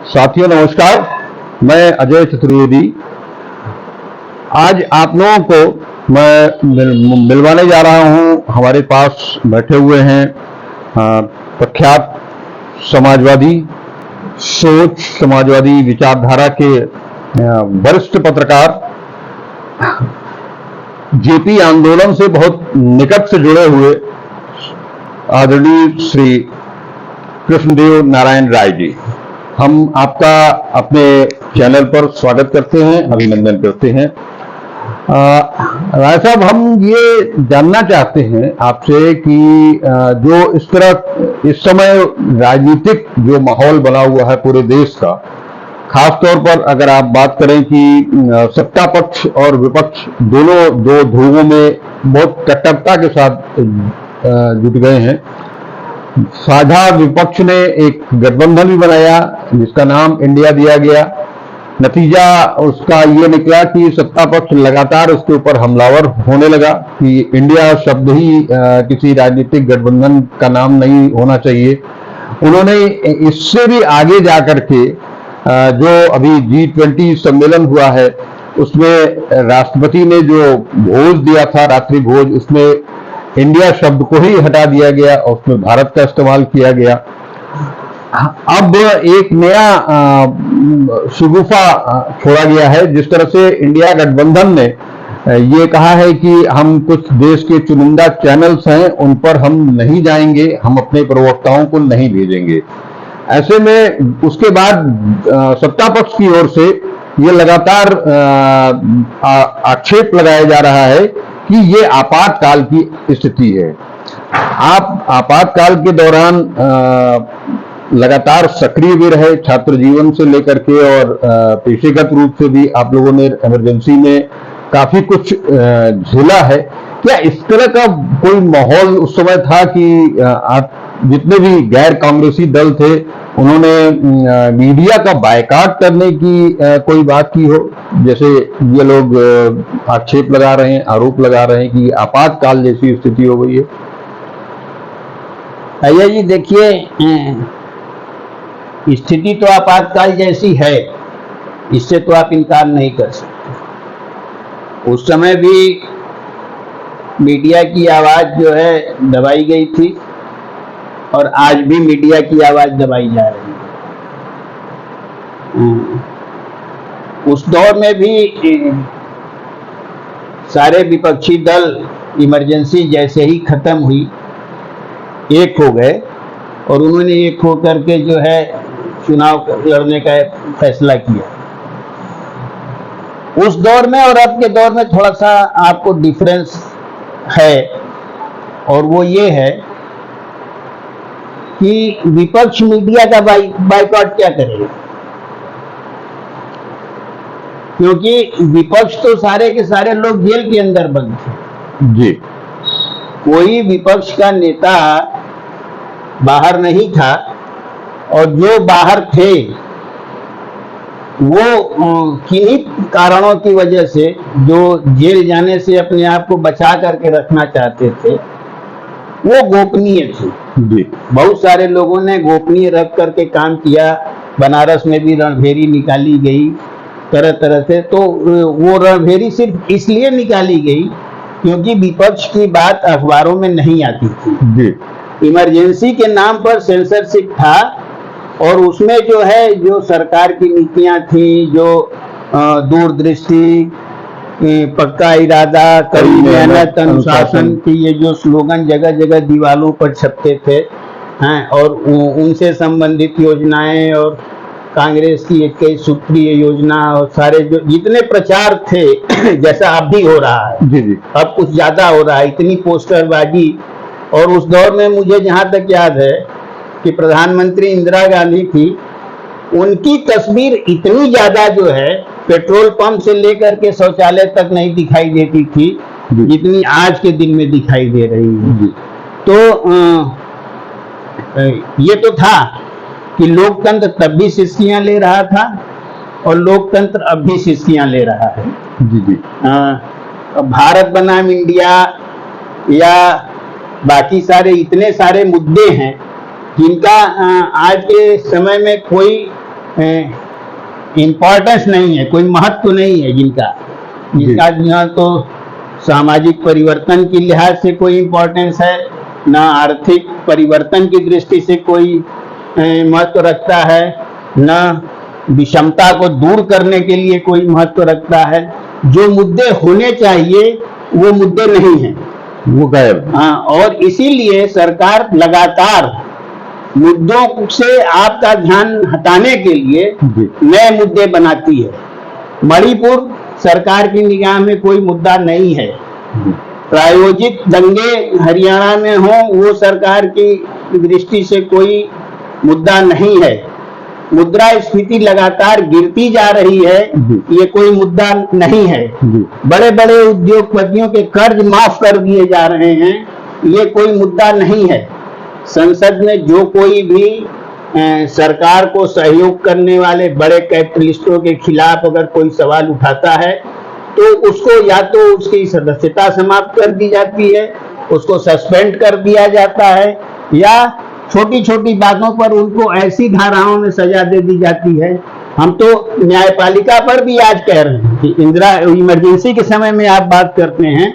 साथियों नमस्कार, मैं अजय चतुर्वेदी। आज आप लोगों को मैं मिलवाने जा रहा हूं। हमारे पास बैठे हुए हैं प्रख्यात समाजवादी सोच, समाजवादी विचारधारा के वरिष्ठ पत्रकार, जेपी आंदोलन से बहुत निकट से जुड़े हुए आदरणीय श्री कृष्णदेव नारायण राय जी। हम आपका अपने चैनल पर स्वागत करते हैं, अभिनंदन करते हैं। राय साहब, हम ये जानना चाहते हैं आपसे कि जो इस तरह इस समय राजनीतिक जो माहौल बना हुआ है पूरे देश का, खास तौर पर अगर आप बात करें कि सत्ता पक्ष और विपक्ष दोनों दो ध्रुवों में बहुत कट्टरता के साथ जुट गए हैं। साझा विपक्ष ने एक गठबंधन भी बनाया जिसका नाम इंडिया दिया गया। नतीजा उसका ये निकला कि सत्ता पक्ष लगातार उसके ऊपर हमलावर होने लगा कि इंडिया शब्द ही किसी राजनीतिक गठबंधन का नाम नहीं होना चाहिए। उन्होंने इससे भी आगे जाकर के जो अभी G20 सम्मेलन हुआ है उसमें राष्ट्रपति ने जो भोज दिया था, रात्रि भोज, उसमें इंडिया शब्द को ही हटा दिया गया और उसमें भारत का इस्तेमाल किया गया। अब एक नया शगुफा छोड़ा गया है, जिस तरह से इंडिया गठबंधन ने ये कहा है कि हम कुछ देश के चुनिंदा चैनल्स हैं उन पर हम नहीं जाएंगे, हम अपने प्रवक्ताओं को नहीं भेजेंगे। ऐसे में उसके बाद सत्ता पक्ष की ओर से ये लगातार आक्षेप लगाया जा रहा है कि ये आपातकाल की स्थिति है। आप आपातकाल के दौरान लगातार सक्रिय भी रहे, छात्र जीवन से लेकर के और पेशेगत रूप से भी आप लोगों ने इमरजेंसी में काफी कुछ झेला है। क्या इस तरह का कोई माहौल उस समय था कि आप जितने भी गैर कांग्रेसी दल थे उन्होंने मीडिया का बायकॉट करने की कोई बात की हो, जैसे ये लोग आक्षेप लगा रहे हैं, आरोप लगा रहे हैं कि आपातकाल जैसी स्थिति हो गई है? अजय जी, देखिए, स्थिति तो आपातकाल जैसी है, इससे तो आप इनकार नहीं कर सकते। उस समय भी मीडिया की आवाज जो है दबाई गई थी और आज भी मीडिया की आवाज दबाई जा रही है। उस दौर में भी सारे विपक्षी दल इमरजेंसी जैसे ही खत्म हुई एक हो गए और उन्होंने एक हो करके जो है चुनाव लड़ने का फैसला किया। उस दौर में और अब के दौर में थोड़ा सा आपको डिफरेंस है, और वो ये है कि विपक्ष मीडिया का बाइकॉट क्या करेगा, क्योंकि विपक्ष तो सारे के सारे लोग जेल के अंदर बंद थे जी। कोई विपक्ष का नेता बाहर नहीं था, और जो बाहर थे वो किन्हीं कारणों की वजह से जो जेल जाने से अपने आप को बचा करके रखना चाहते थे वो गोपनीय थे। बहुत सारे लोगों ने गोपनीय रख करके काम किया। बनारस में भी रणभेरी निकाली गई तरह तरह से, तो वो रणभेरी सिर्फ इसलिए निकाली गई क्योंकि विपक्ष की बात अखबारों में नहीं आती थी। इमरजेंसी के नाम पर सेंसरशिप था और उसमें जो है जो सरकार की नीतियां थी, जो दूरदृष्टि, पक्का इरादा, कड़ी मेहनत, अनुशासन की ये जो स्लोगन जगह जगह दीवालों पर छपते थे हैं, और उनसे संबंधित योजनाएं और कांग्रेस की 21 सूत्रीय योजना और सारे जो जितने प्रचार थे जैसा अब भी हो रहा है, जी। अब कुछ ज्यादा हो रहा है, इतनी पोस्टरबाजी। और उस दौर में मुझे जहां तक याद है कि प्रधानमंत्री इंदिरा गांधी थी, उनकी तस्वीर इतनी ज्यादा जो है पेट्रोल पंप से लेकर के शौचालय तक नहीं दिखाई देती थी जितनी आज के दिन में दिखाई दे रही है। तो ये तो था कि लोकतंत्र तब भी सिस्कियां ले रहा था और लोकतंत्र अब भी सिस्कियां ले रहा है। जी। भारत बनाम इंडिया या बाकी सारे इतने सारे मुद्दे हैं जिनका आज के समय में कोई इम्पोर्टेंस नहीं है, कोई महत्व नहीं है जिनका न तो सामाजिक परिवर्तन की लिहाज से कोई इम्पोर्टेंस है, न आर्थिक परिवर्तन की दृष्टि से कोई महत्व रखता है, न विषमता को दूर करने के लिए कोई महत्व रखता है। जो मुद्दे होने चाहिए वो मुद्दे नहीं हैं, वो गायब। हाँ, और इसीलिए सरकार लगातार मुद्दों से आपका ध्यान हटाने के लिए नए मुद्दे बनाती है। मणिपुर सरकार की निगाह में कोई मुद्दा नहीं है। प्रायोजित दंगे हरियाणा में हो वो सरकार की दृष्टि से कोई मुद्दा नहीं है। मुद्रास्फीति लगातार गिरती जा रही है, ये कोई मुद्दा नहीं है। बड़े बड़े उद्योगपतियों के कर्ज माफ कर दिए जा रहे हैं, ये कोई मुद्दा नहीं है। संसद में जो कोई भी सरकार को सहयोग करने वाले बड़े कैपिटलिस्टों के खिलाफ अगर कोई सवाल उठाता है तो उसको या तो उसकी सदस्यता समाप्त कर दी जाती है, उसको सस्पेंड कर दिया जाता है, या छोटी छोटी बातों पर उनको ऐसी धाराओं में सजा दे दी जाती है। हम तो न्यायपालिका पर भी आज कह रहे हैं कि इमरजेंसी के समय में आप बात करते हैं,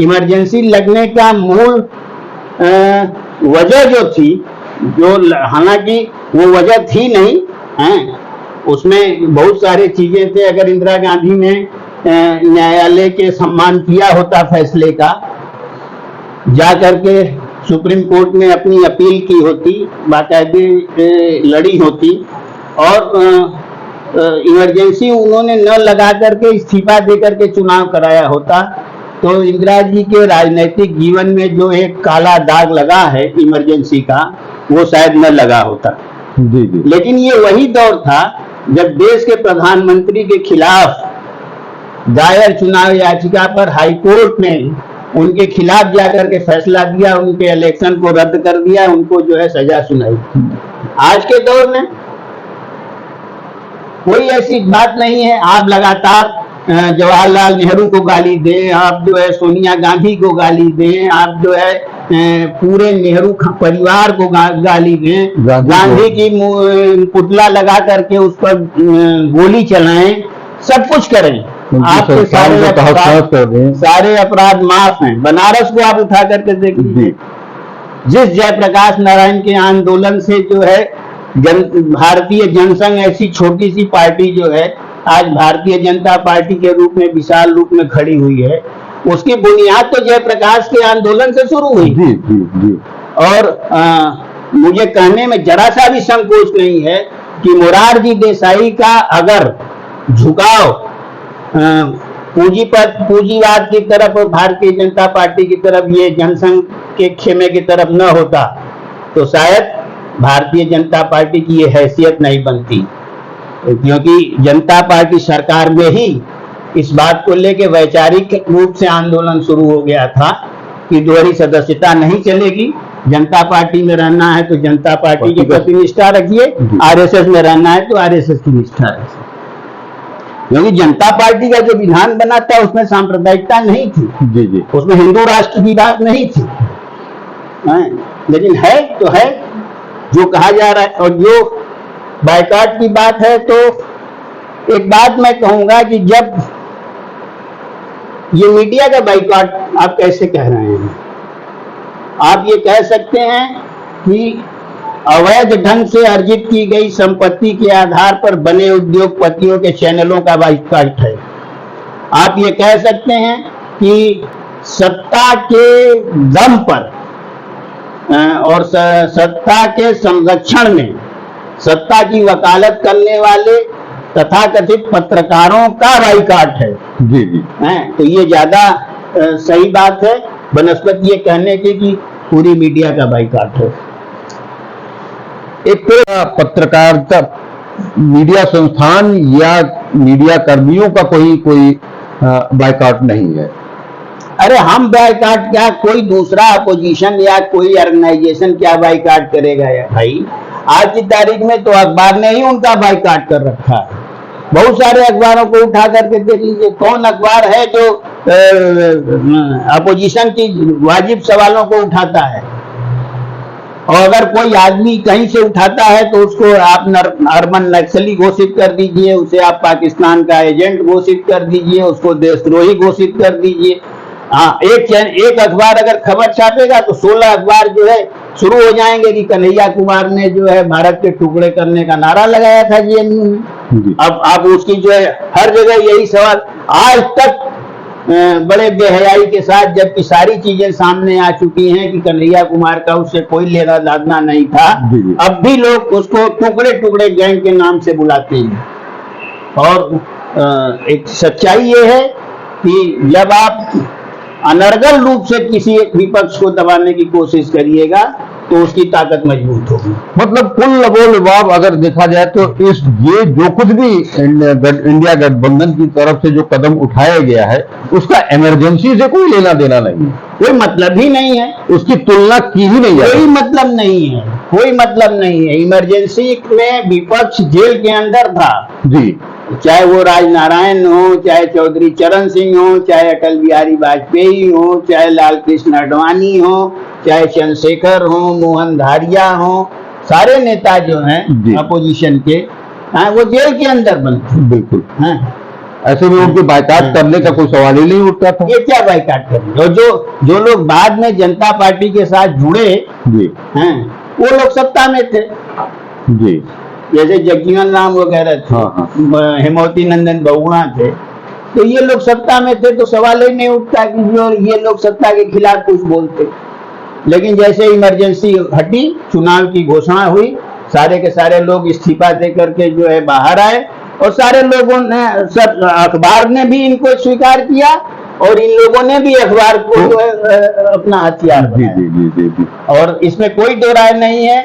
इमरजेंसी लगने का मूल वजह जो थी, जो हालांकि वो वजह थी नहीं है, उसमें बहुत सारी चीजें थे। अगर इंदिरा गांधी ने न्यायालय के सम्मान किया होता फैसले का, जा करके सुप्रीम कोर्ट में अपनी अपील की होती, बाकायदे लड़ी होती, और इमरजेंसी उन्होंने न लगा करके इस्तीफा दे करके चुनाव कराया होता, तो इंदिरा जी के राजनीतिक जीवन में जो एक काला दाग लगा है इमरजेंसी का, वो शायद न लगा होता। जी। लेकिन ये वही दौर था जब देश के प्रधानमंत्री के खिलाफ दायर चुनाव याचिका पर हाईकोर्ट ने उनके खिलाफ जाकर के फैसला दिया, उनके इलेक्शन को रद्द कर दिया, उनको जो है सजा सुनाई। आज के दौर में कोई ऐसी बात नहीं है। आप लगातार जवाहरलाल नेहरू को गाली दें, आप जो है सोनिया गांधी को गाली दें, आप जो है पूरे नेहरू परिवार को गाली दें, गांधी की पुतला लगा करके उस पर गोली चलाएं, सब कुछ करें, आपके सारे अपराध माफ हैं। बनारस को आप उठा करके देख लीजिए, जिस जयप्रकाश नारायण के आंदोलन से जो है भारतीय जनसंघ ऐसी छोटी सी पार्टी जो है आज भारतीय जनता पार्टी के रूप में विशाल रूप में खड़ी हुई है, उसकी बुनियाद तो जयप्रकाश के आंदोलन से शुरू हुई। जी। और मुझे कहने में जरा सा भी संकोच नहीं है कि मोरारजी देसाई का अगर झुकाव पूंजीवाद की तरफ और भारतीय जनता पार्टी की तरफ, ये जनसंघ के खेमे की तरफ न होता, तो शायद भारतीय जनता पार्टी की ये हैसियत नहीं बनती। क्योंकि जनता पार्टी सरकार में ही इस बात को लेके वैचारिक रूप से आंदोलन शुरू हो गया था कि दोहरी सदस्यता नहीं चलेगी, जनता पार्टी में रहना है तो जनता पार्टी के प्रति निष्ठा रखिए, आरएसएस में रहना है तो आरएसएस की निष्ठा रखिए। क्योंकि जनता पार्टी का जो विधान बना था उसमें सांप्रदायिकता नहीं थी। जी। उसमें हिंदू राष्ट्र की बात नहीं थी, लेकिन है तो है जो कहा जा रहा है। और जो बायकॉट की बात है, तो एक बात मैं कहूंगा कि जब ये मीडिया का बायकॉट आप कैसे कह रहे हैं, आप ये कह सकते हैं कि अवैध ढंग से अर्जित की गई संपत्ति के आधार पर बने उद्योगपतियों के चैनलों का बायकॉट है। आप ये कह सकते हैं कि सत्ता के दम पर और सत्ता के संरक्षण में सत्ता की वकालत करने वाले तथाकथित पत्रकारों का बायकॉट है। जी। तो ये ज्यादा सही बात है बनस्पत ये कहने की कि पूरी मीडिया का बायकॉट है। एक पत्रकारिता मीडिया संस्थान या मीडिया कर्मियों का कोई बायकॉट नहीं है। अरे हम बायकॉट क्या, कोई दूसरा अपोजिशन या कोई ऑर्गेनाइजेशन क्या बायकॉट करेगा या भाई। आज की तारीख में तो अखबार ने ही उनका बायकॉट कर रखा है। बहुत सारे अखबारों को उठा करके देख लीजिए, कौन अखबार है जो अपोजिशन की वाजिब सवालों को उठाता है। और अगर कोई आदमी कहीं से उठाता है तो उसको आप अर्बन नक्सली घोषित कर दीजिए, उसे आप पाकिस्तान का एजेंट घोषित कर दीजिए, उसको देशद्रोही घोषित कर दीजिए। हाँ, एक अखबार अगर खबर छापेगा तो 16 अखबार जो है शुरू हो जाएंगे कि कन्हैया कुमार ने जो है भारत के टुकड़े करने का नारा लगाया था जेएनयू में। अब उसकी जो है हर जगह यही सवाल, आज तक बड़े बेहयाई के साथ, जबकि सारी चीजें सामने आ चुकी हैं कि कन्हैया कुमार का उससे कोई लेना देना नहीं था, अब भी लोग उसको टुकड़े टुकड़े गैंग के नाम से बुलाते हैं। और एक सच्चाई ये है कि जब आप अनर्गल रूप से किसी एक विपक्ष को दबाने की कोशिश करिएगा तो उसकी ताकत मजबूत होगी। मतलब कुल लबोलबाब अगर देखा जाए तो ये जो कुछ भी इंडिया गठबंधन की तरफ से जो कदम उठाया गया है उसका इमरजेंसी से कोई लेना देना नहीं है, कोई मतलब ही नहीं है, उसकी तुलना की ही नहीं है, कोई मतलब नहीं है, कोई मतलब नहीं है। इमरजेंसी में विपक्ष जेल के अंदर था जी, चाहे वो राजनारायण हो, चाहे चौधरी चरण सिंह हो, चाहे अटल बिहारी वाजपेयी हो, चाहे लाल कृष्ण आडवाणी हो, चाहे चंद्रशेखर हो, मोहन धारिया हो, सारे नेता जो हैं अपोजिशन के, वो जेल के अंदर बनते। बिल्कुल ऐसे में उनके बाइकाट करने का कोई सवाल ही नहीं उठता था। ये क्या बाइकाट करने, और जो लोग बाद में जनता पार्टी के साथ जुड़े जी हैं वो लोग सत्ता में थे जी, जैसे जगजीवन राम वगैरह थे, हेमवती नंदन बहुगुणा थे, तो ये लोग सत्ता में थे तो सवाल ही नहीं उठता कि जो ये लोग सत्ता के खिलाफ कुछ बोलते। लेकिन जैसे इमरजेंसी हटी, चुनाव की घोषणा हुई, सारे के सारे लोग इस्तीफा दे करके जो है बाहर आए और सारे लोगों ने, सब अखबार ने भी इनको स्वीकार किया और इन लोगों ने भी अखबार को जो है अपना हथियार बनाया। और इसमें कोई दो राय नहीं है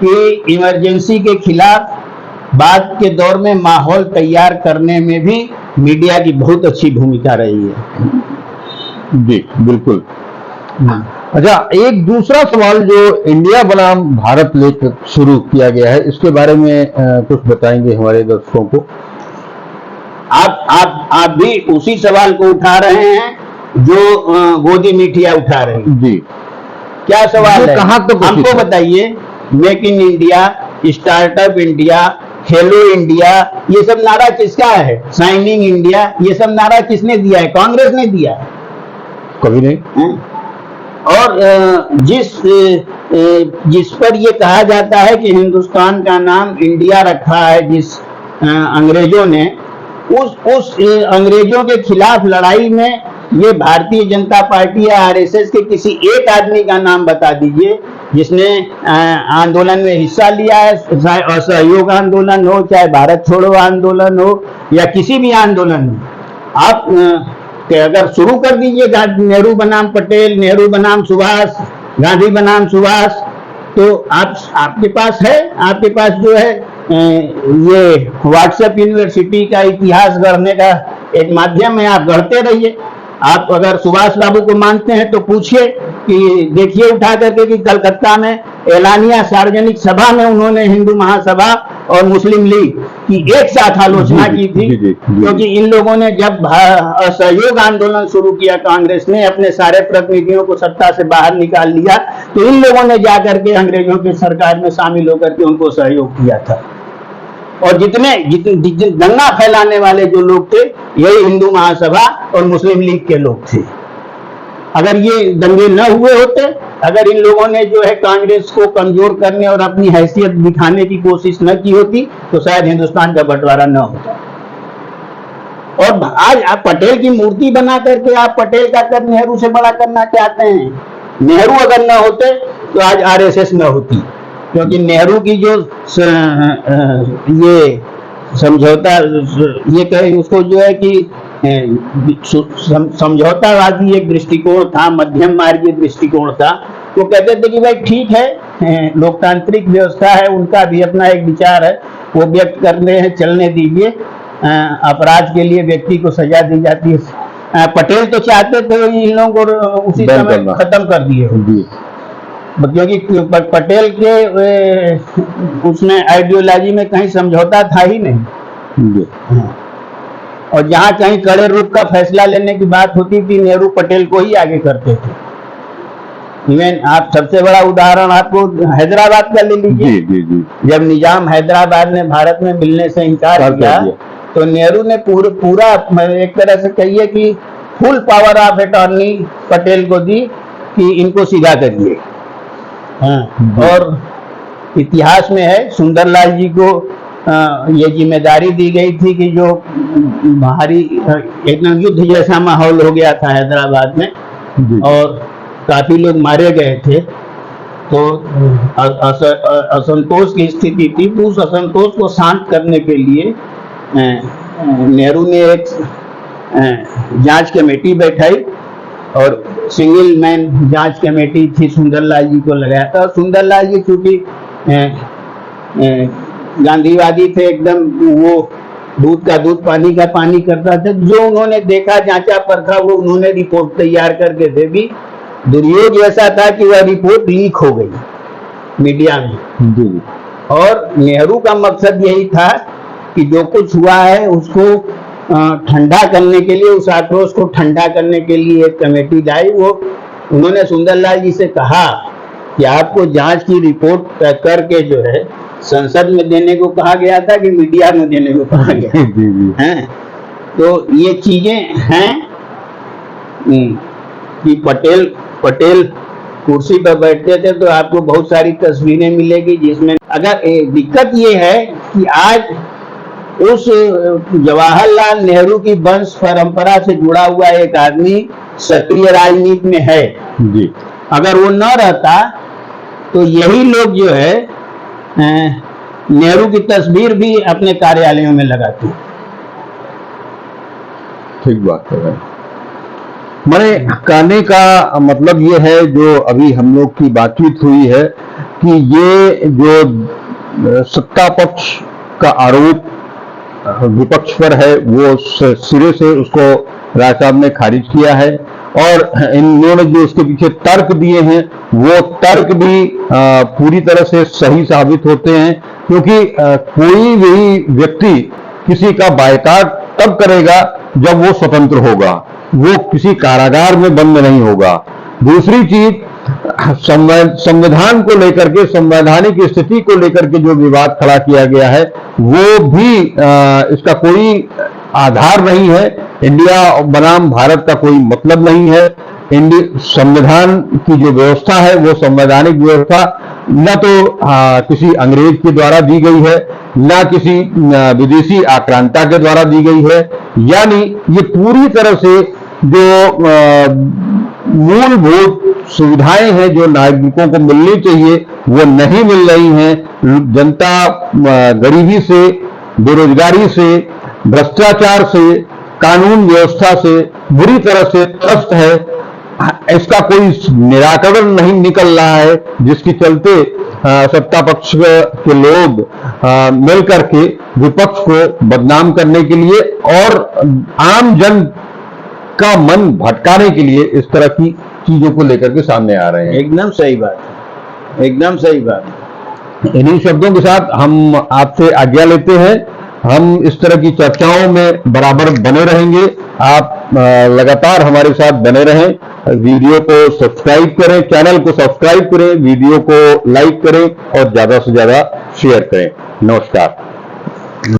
कि इमरजेंसी के खिलाफ बाद के दौर में माहौल तैयार करने में भी मीडिया की बहुत अच्छी भूमिका रही है। जी बिल्कुल। अच्छा, एक दूसरा सवाल जो इंडिया बनाम भारत लेकर शुरू किया गया है, इसके बारे में कुछ बताएंगे हमारे दर्शकों को? आप भी उसी सवाल को उठा रहे हैं जो गोदी मीठिया उठा रहे हैं जी। क्या सवाल है? कहाँ तक हमको बताइए। Make in India, startup India, Khelo India, ये सब नारा किसका है? साइनिंग इंडिया, ये सब नारा किसने दिया है? कांग्रेस ने दिया है? कभी नहीं। और जिस पर ये कहा जाता है कि हिंदुस्तान का नाम इंडिया रखा है जिस अंग्रेजों ने, उस अंग्रेजों के खिलाफ लड़ाई में ये भारतीय जनता पार्टी या आरएसएस के किसी एक आदमी का नाम बता दीजिए जिसने आंदोलन में हिस्सा लिया है, चाहे असहयोग आंदोलन हो, चाहे भारत छोड़ो आंदोलन हो, या किसी भी आंदोलन में। आप अगर शुरू कर दीजिए नेहरू बनाम पटेल, नेहरू बनाम सुभाष, गांधी बनाम सुभाष, तो आपके पास है, आपके पास जो है ये व्हाट्सएप यूनिवर्सिटी का इतिहास गढ़ने का एक माध्यम है, आप गढ़ते रहिए। आप अगर सुभाष बाबू को मानते हैं तो पूछिए कि देखिए उठा करके कि कलकत्ता में एलानिया सार्वजनिक सभा में उन्होंने हिंदू महासभा और मुस्लिम लीग की एक साथ आलोचना की थी, क्योंकि इन लोगों ने जब असहयोग आंदोलन शुरू किया, कांग्रेस ने अपने सारे प्रतिनिधियों को सत्ता से बाहर निकाल लिया, तो इन लोगों ने जाकर के अंग्रेजों की सरकार में शामिल होकर के उनको सहयोग किया था। और जितने दंगा फैलाने वाले जो लोग थे, यही हिंदू महासभा और मुस्लिम लीग के लोग थे। अगर ये दंगे न हुए होते, अगर इन लोगों ने जो है कांग्रेस को कमजोर करने और अपनी हैसियत दिखाने की कोशिश न की होती, तो शायद हिंदुस्तान का बंटवारा न होता। और आज आप पटेल की मूर्ति बना करके आप पटेल का कद नेहरू से बड़ा करना चाहते हैं। नेहरू अगर न होते तो आज आरएसएस न होती, क्योंकि नेहरू की जो ये समझौता, ये कहे उसको जो है कि समझौतावादी एक दृष्टिकोण था, मध्यम मार्गीय दृष्टिकोण था। वो कहते थे कि भाई ठीक है, लोकतांत्रिक व्यवस्था है, उनका भी अपना एक विचार है, वो व्यक्त करने हैं, चलने दीजिए। अपराध के लिए व्यक्ति को सजा दी जाती है। पटेल तो चाहते थे इन लोगों को उसी समय खत्म कर दिए, क्योंकि पटेल के उसमें आइडियोलॉजी में कहीं समझौता था ही नहीं। और जहां कहीं कड़े रूप का फैसला लेने की बात होती थी, नेहरू पटेल को ही आगे करते थे। इवन आप सबसे बड़ा उदाहरण आपको हैदराबाद का ले लीजिए। जी जी जी। जब निजाम हैदराबाद ने भारत में मिलने से इनकार किया तो नेहरू ने पूरा एक तरह से कहिए कि full power of attorney Patel को दी कि इनको सीधा करिए। हाँ, और इतिहास में है सुंदरलाल जी को ये जिम्मेदारी दी गई थी कि जो भारी एकदम युद्ध जैसा माहौल हो गया था हैदराबाद में और काफी लोग मारे गए थे, तो असंतोष की स्थिति थी। तो उस असंतोष को शांत करने के लिए नेहरू ने एक जांच कमेटी बैठाई और सिंगल मैन जांच कमेटी थी, सुंदरलाल जी को लगाया था। सुंदरलाल जी चूंकि गांधीवादी थे एकदम, वो दूध का दूध पानी का पानी करता था। जो उन्होंने देखा जांचा परखा वो उन्होंने रिपोर्ट तैयार करके दे दी। दुर्योग ऐसा था कि वह रिपोर्ट लीक हो गई मीडिया में और नेहरू का मकसद यही था कि जो कुछ हुआ है उसको ठंडा करने के लिए, उस आक्रोश को ठंडा करने के लिए एक कमेटी लाई। वो उन्होंने सुंदरलाल जी से कहा कि आपको जांच की रिपोर्ट करके जो है संसद में देने को कहा गया था कि मीडिया में देने को कहा गया है। तो ये चीजें हैं कि पटेल कुर्सी पर बैठते थे तो आपको बहुत सारी तस्वीरें मिलेगी जिसमें अगर दिक्कत ये है कि आज उस जवाहरलाल नेहरू की वंश परंपरा से जुड़ा हुआ एक आदमी सक्रिय राजनीति में है जी। अगर वो न रहता तो यही लोग जो है नेहरू की तस्वीर भी अपने कार्यालयों में लगाते। ठीक बात है। मैंने कहने का मतलब ये है, जो अभी हम लोग की बातचीत हुई है कि ये जो सत्ता पक्ष का आरोप विपक्ष पर है वो सिरे से उसको राय साहब ने खारिज किया है और इन्होंने जो उसके पीछे तर्क दिए हैं वो तर्क भी पूरी तरह से सही साबित होते हैं, क्योंकि कोई भी व्यक्ति किसी का बायकॉट तब करेगा जब वो स्वतंत्र होगा, वो किसी कारागार में बंद नहीं होगा। दूसरी चीज, संविधान को लेकर के, संवैधानिक स्थिति को लेकर के जो विवाद खड़ा किया गया है वो भी इसका कोई आधार नहीं है। इंडिया बनाम भारत का कोई मतलब नहीं है। संविधान की जो व्यवस्था है वो संवैधानिक व्यवस्था न तो किसी अंग्रेज के द्वारा दी गई है, न किसी विदेशी आक्रांता के द्वारा दी गई है। यानी ये पूरी तरह से जो मूलभूत सुविधाएं हैं जो नागरिकों को मिलनी चाहिए वो नहीं मिल रही हैं। जनता गरीबी से, बेरोजगारी से, भ्रष्टाचार से, कानून व्यवस्था से बुरी तरह से त्रस्त है। इसका कोई निराकरण नहीं निकल रहा है, जिसके चलते सत्ता पक्ष के लोग मिल करके विपक्ष को बदनाम करने के लिए और आम जन का मन भटकाने के लिए इस तरह की चीजों को लेकर के सामने आ रहे हैं। एकदम सही बात, एकदम सही बात। इन्हीं शब्दों के साथ हम आपसे आज्ञा लेते हैं। हम इस तरह की चर्चाओं में बराबर बने रहेंगे। आप लगातार हमारे साथ बने रहें। वीडियो को सब्सक्राइब करें, चैनल को सब्सक्राइब करें, वीडियो को लाइक करें और ज्यादा से ज्यादा शेयर करें। नमस्कार।